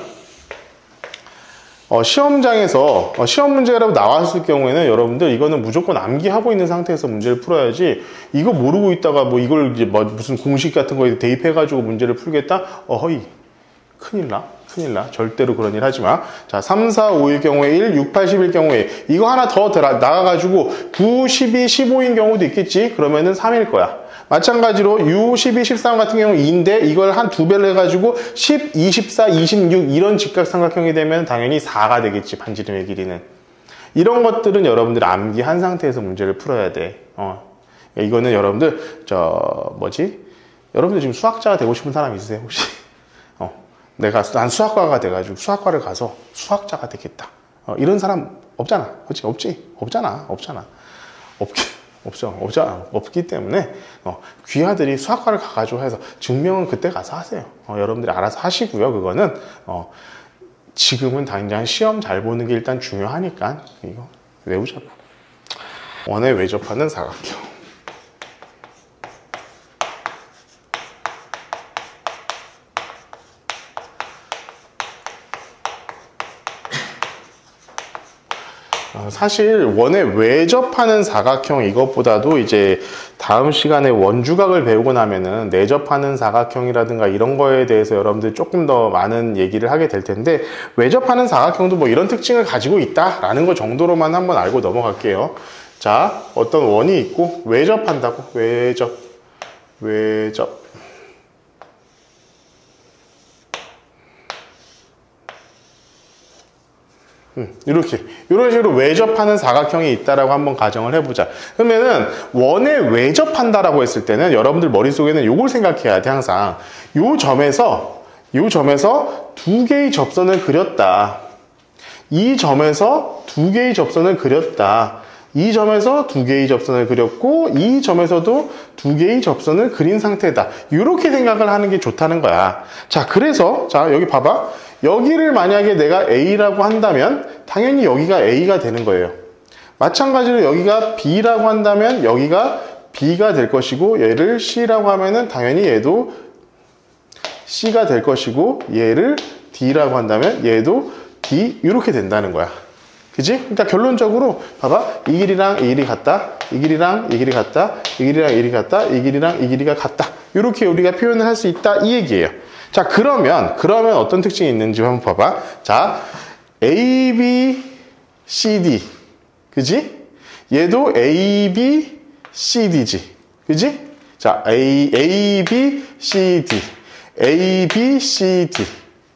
시험장에서 시험 문제라고 나왔을 경우에는 여러분들 이거는 무조건 암기하고 있는 상태에서 문제를 풀어야지 이거 모르고 있다가 뭐 이걸 이제 무슨 공식 같은 거에 대입해 가지고 문제를 풀겠다? 어허이 큰일 나. 큰일 나. 절대로 그런 일 하지 마. 자, 3, 4, 5일 경우에 1, 6, 8, 10일 경우에 이거 하나 더 나가가지고 9, 12, 15인 경우도 있겠지? 그러면은 3일 거야. 마찬가지로 6, 12, 13 같은 경우 2인데 이걸 한 2배를 해가지고 10, 24, 26 이런 직각삼각형이 되면 당연히 4가 되겠지. 반지름의 길이는. 이런 것들은 여러분들 암기한 상태에서 문제를 풀어야 돼. 이거는 여러분들 여러분들 지금 수학자가 되고 싶은 사람 있으세요? 혹시? 난 수학과가 돼가지고 수학과를 가서 수학자가 되겠다. 이런 사람 없잖아. 그렇지? 없잖아. 없기 때문에 귀하들이 수학과를 가가지고 해서 증명은 그때 가서 하세요. 여러분들이 알아서 하시고요. 그거는 지금은 당장 시험 잘 보는 게 일단 중요하니까 이거 외우자고. 원에 외접하는 사각형. 사실 원에 외접하는 사각형 이것보다도 이제 다음 시간에 원주각을 배우고 나면은 내접하는 사각형이라든가 이런 거에 대해서 여러분들이 조금 더 많은 얘기를 하게 될 텐데, 외접하는 사각형도 뭐 이런 특징을 가지고 있다라는 거 정도로만 한번 알고 넘어갈게요. 자, 어떤 원이 있고 외접한다고. 외접. 이런 식으로 외접하는 사각형이 있다라고 한번 가정을 해보자. 그러면은 원에 외접한다라고 했을 때는 여러분들 머릿속에는 요걸 생각해야 돼. 항상 요 점에서 두 개의 접선을 그렸다. 이 점에서 두 개의 접선을 그렸다. 이 점에서 두 개의 접선을 그렸고 이 점에서도 두 개의 접선을 그린 상태다. 이렇게 생각을 하는 게 좋다는 거야. 자, 그래서 자, 여기 봐봐. 여기를 만약에 내가 A라고 한다면 당연히 여기가 A가 되는 거예요. 마찬가지로 여기가 B라고 한다면 여기가 B가 될 것이고, 얘를 C라고 하면은 당연히 얘도 C가 될 것이고, 얘를 D라고 한다면 얘도 D, 이렇게 된다는 거야. 그지? 그러니까 결론적으로 봐봐. 이 길이랑 이 길이 같다. 이 길이랑 이 길이 같다. 이 길이랑 이 길이 같다. 이 길이랑 이 길이가 같다. 이렇게 우리가 표현을 할 수 있다, 이 얘기예요. 자, 그러면 어떤 특징이 있는지 한번 봐봐. 자, A, B, C, D. 그지? 얘도 A, B, C, D지. 그지? 자, A, B, C, D. A, B, C, D.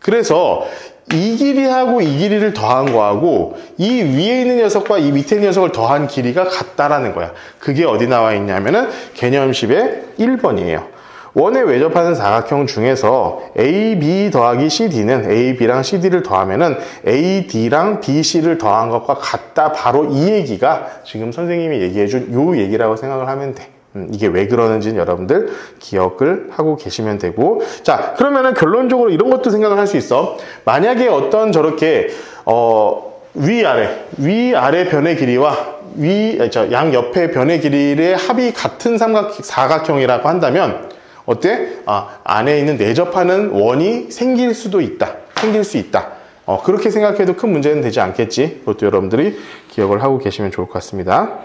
그래서 이 길이하고 이 길이를 더한 거하고 이 위에 있는 녀석과 이 밑에 있는 녀석을 더한 길이가 같다라는 거야. 그게 어디 나와 있냐면은 개념10의 1번이에요. 원에 외접하는 사각형 중에서 AB 더하기 CD는 AB랑 CD를 더하면은 AD랑 BC를 더한 것과 같다. 바로 이 얘기가 지금 선생님이 얘기해준 요 얘기라고 생각을 하면 돼. 이게 왜 그러는지는 여러분들 기억을 하고 계시면 되고. 자, 그러면은 결론적으로 이런 것도 생각을 할 수 있어. 만약에 어떤 저렇게 위아래 변의 길이와 양 옆의 변의 길이의 합이 같은 사각형이라고 한다면 어때? 안에 있는 내접하는 원이 생길 수 있다. 그렇게 생각해도 큰 문제는 되지 않겠지. 그것도 여러분들이 기억을 하고 계시면 좋을 것 같습니다.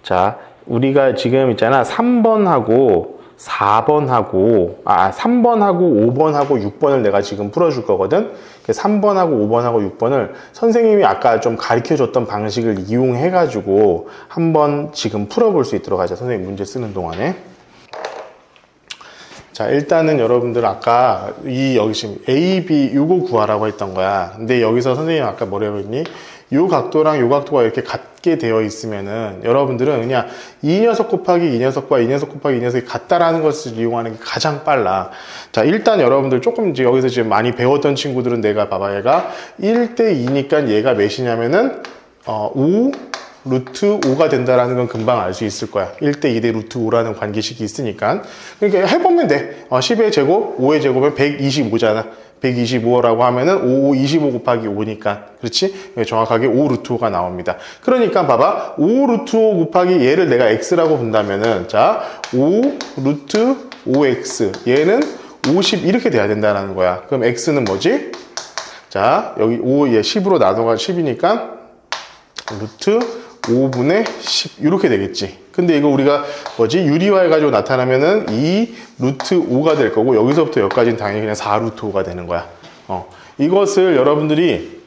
자, 우리가 지금 있잖아. 3번하고 4번하고 3번하고 5번하고 6번을 내가 지금 풀어줄 거거든. 3번하고 5번하고 6번을 선생님이 아까 좀 가르쳐줬던 방식을 이용해가지고 한번 지금 풀어볼 수 있도록 하자. 선생님 문제 쓰는 동안에. 자, 일단은 여러분들 아까 여기 지금 A, B 요거 구하라고 했던 거야. 근데 여기서 선생님 아까 뭐라고 했니? 요 각도랑 요 각도가 이렇게 같게 되어 있으면은 여러분들은 그냥 이 녀석 곱하기 이 녀석과 이 녀석 곱하기 이 녀석이 같다라는 것을 이용하는 게 가장 빨라. 자, 일단 여러분들 조금 이제 여기서 지금 많이 배웠던 친구들은 내가 봐봐. 얘가 1대2니까 얘가 몇이냐면은 5 루트 5가 된다라는 건 금방 알 수 있을 거야. 1대2대 루트 5라는 관계식이 있으니까. 그러니까 해보면 돼. 10의 제곱, 5의 제곱은 125잖아. 125라고 하면은 5, 25 곱하기 5니까. 그렇지? 정확하게 5 루트 5가 나옵니다. 그러니까 봐봐. 5 루트 5 곱하기 얘를 내가 x라고 본다면은, 자, 5 루트 5x. 얘는 50 이렇게 돼야 된다는 거야. 그럼 x는 뭐지? 자, 여기 5, 얘 10으로 나눠가 10이니까 루트 5분의 10 이렇게 되겠지. 근데 이거 우리가 뭐지? 유리화해가지고 나타나면은 2 루트 5가 될 거고, 여기서부터 여기까지는 당연히 그냥 4 루트 5가 되는 거야. 이것을 여러분들이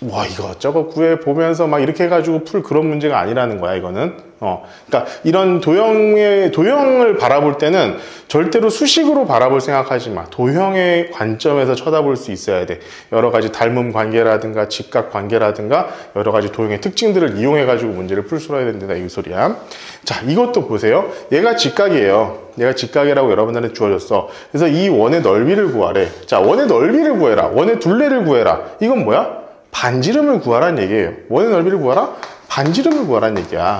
와 이것저것 구해보면서 막 이렇게 해가지고 풀 그런 문제가 아니라는 거야 이거는. 그러니까 이런 도형을 바라볼 때는 절대로 수식으로 바라볼 생각하지 마. 도형의 관점에서 쳐다볼 수 있어야 돼. 여러 가지 닮음 관계라든가 직각 관계라든가 여러 가지 도형의 특징들을 이용해가지고 문제를 풀 수가 있야 된다 이 소리야. 자, 이것도 보세요. 얘가 직각이에요. 얘가 직각이라고 여러분들한테 주어졌어. 그래서 이 원의 넓이를 구하래. 자, 원의 넓이를 구해라. 원의 둘레를 구해라. 이건 뭐야? 반지름을 구하라는 얘기예요. 원의 넓이를 구하라? 반지름을 구하라는 얘기야.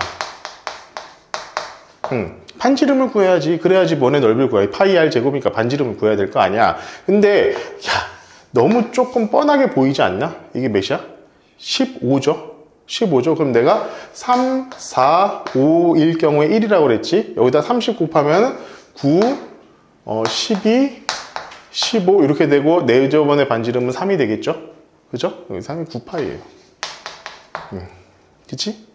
반지름을 구해야지. 그래야지 원의 넓이를 구해야지. 파이 r 제곱이니까 반지름을 구해야 될 거 아니야. 근데 야, 너무 조금 뻔하게 보이지 않나? 이게 몇이야? 15죠? 15죠? 그럼 내가 3, 4, 5일 경우에 1이라고 그랬지? 여기다 30 곱하면 9, 12, 15 이렇게 되고 내 저번에 반지름은 3이 되겠죠? 그죠? 여기 3이 9파이예요. 그치?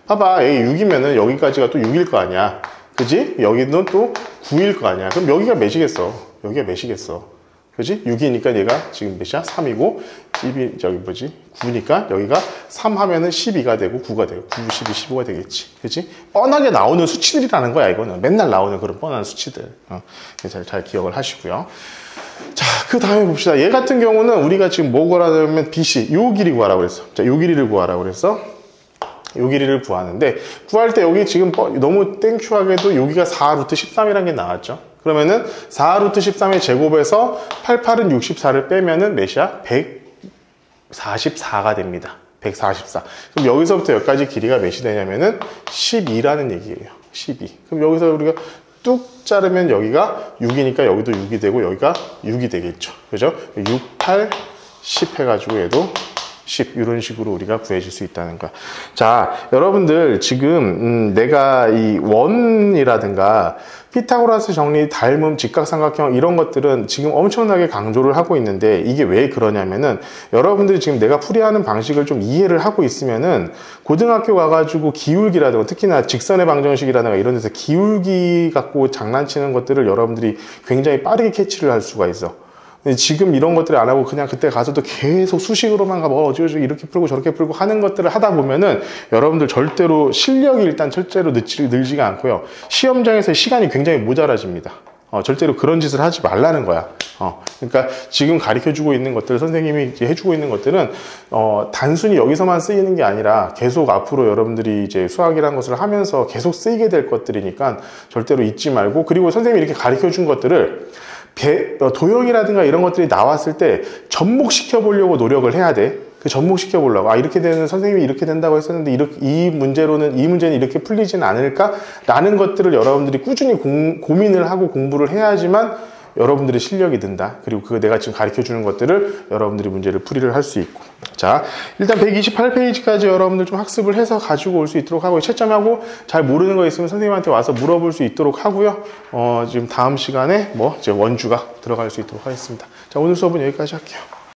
봐봐. 여기 6이면은 여기까지가 또 6일 거 아니야. 그지? 여기는 또 9일 거 아니야. 그럼 여기가 몇이겠어? 여기가 몇이겠어? 그지? 6이니까 얘가 지금 몇이야? 3이고, 12, 저기 뭐지? 9니까 여기가 3 하면은 12가 되고 9가 되고 9, 12, 15가 되겠지. 그지? 뻔하게 나오는 수치들이라는 거야, 이거는. 맨날 나오는 그런 뻔한 수치들. 잘 기억을 하시고요. 자, 그 다음에 봅시다. 얘 같은 경우는 우리가 지금 뭐 구하라면 BC, 요 길이 구하라고 그랬어. 자, 요 길이를 구하라고 그랬어. 요 길이를 구하는데, 구할 때 여기 지금 너무 땡큐하게도 여기가 4 루트 13이라는 게 나왔죠. 그러면은 4 루트 13의 제곱에서 88은 64를 빼면은 몇이야? 144가 됩니다. 144. 그럼 여기서부터 여기까지 길이가 몇이 되냐면은 12라는 얘기예요. 12. 그럼 여기서 우리가 뚝 자르면 여기가 6이니까 여기도 6이 되고 여기가 6이 되겠죠. 그죠? 6, 8, 10 해가지고 얘도 10 이런 식으로 우리가 구해질 수 있다는 거야. 자, 여러분들 지금 내가 이 원이라든가 피타고라스 정리, 닮음, 직각삼각형 이런 것들은 지금 엄청나게 강조를 하고 있는데 이게 왜 그러냐면은 여러분들이 지금 내가 풀이하는 방식을 좀 이해를 하고 있으면은 고등학교 가가지고 기울기라든가 특히나 직선의 방정식이라든가 이런 데서 기울기 갖고 장난치는 것들을 여러분들이 굉장히 빠르게 캐치를 할 수가 있어. 지금 이런 것들을 안 하고 그냥 그때 가서도 계속 수식으로만 가고 어쩌고 이렇게 풀고 저렇게 풀고 하는 것들을 하다 보면은 여러분들 절대로 실력이 일단 철저로 늘지가 않고요. 시험장에서 시간이 굉장히 모자라집니다. 절대로 그런 짓을 하지 말라는 거야. 그러니까 지금 가르쳐주고 있는 것들, 선생님이 이제 해주고 있는 것들은, 단순히 여기서만 쓰이는 게 아니라 계속 앞으로 여러분들이 이제 수학이라는 것을 하면서 계속 쓰이게 될 것들이니까 절대로 잊지 말고, 그리고 선생님이 이렇게 가르쳐준 것들을 도형이라든가 이런 것들이 나왔을 때 접목시켜 보려고 노력을 해야 돼. 그 접목시켜 보려고. 이렇게 되는, 선생님이 이렇게 된다고 했었는데, 이 문제는 이렇게 풀리지는 않을까? 라는 것들을 여러분들이 꾸준히 고민을 하고 공부를 해야지만 여러분들의 실력이 든다. 그리고 그 내가 지금 가르쳐 주는 것들을 여러분들이 문제를 풀이를 할 수 있고. 자, 일단 128페이지까지 여러분들 좀 학습을 해서 가지고 올 수 있도록 하고, 채점하고 잘 모르는 거 있으면 선생님한테 와서 물어볼 수 있도록 하고요. 지금 다음 시간에 이제 원주가 들어갈 수 있도록 하겠습니다. 자, 오늘 수업은 여기까지 할게요.